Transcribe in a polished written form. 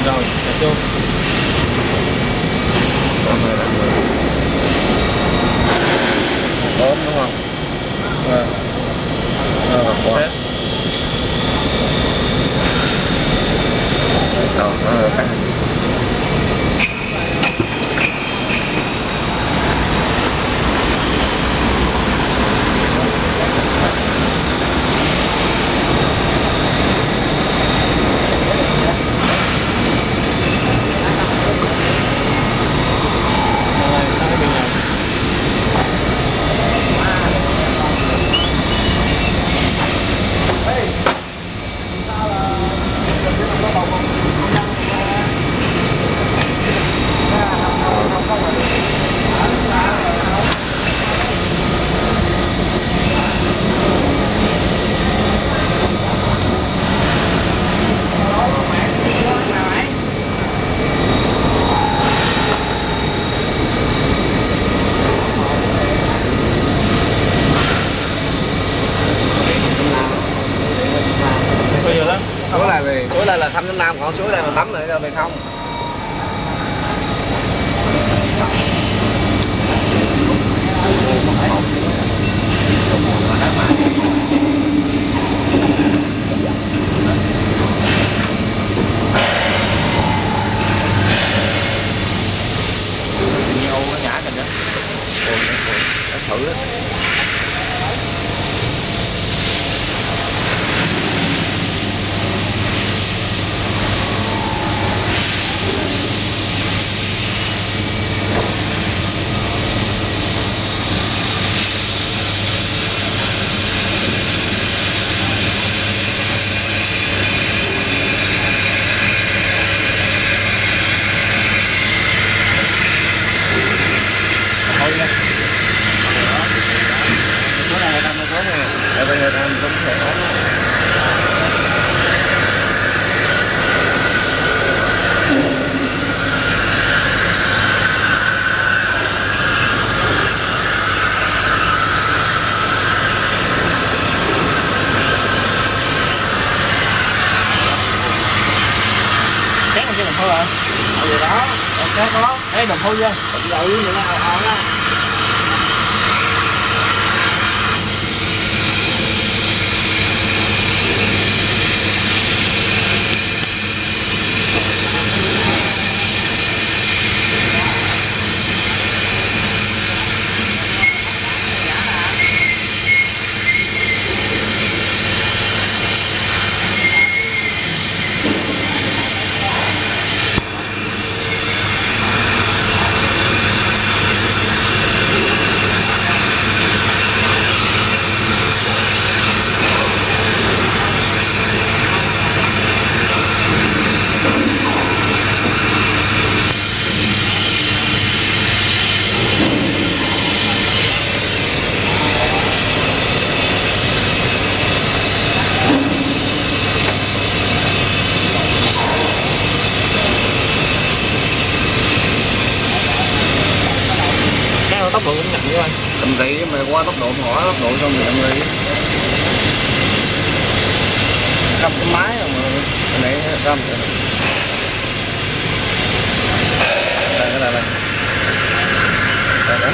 Rồi, đặt vô. Ốm đúng không? Quá. Cắt. Suối này là 5 còn suối đây mà tắm rồi về không. Nhiều nó nhả kìa nữa. Thử đó. Đồng hồ rồi. Gì đó. Chết có. Ê đồng hồ chưa? Rồi như nó ảo á. Tốc độ cũng chậm quá anh. Chậm tí mà qua tốc độ hỏi tốc độ xong thì chậm tí. Cầm cái máy rồi mà cái này cầm rồi. Đây đây đây. Đây đó.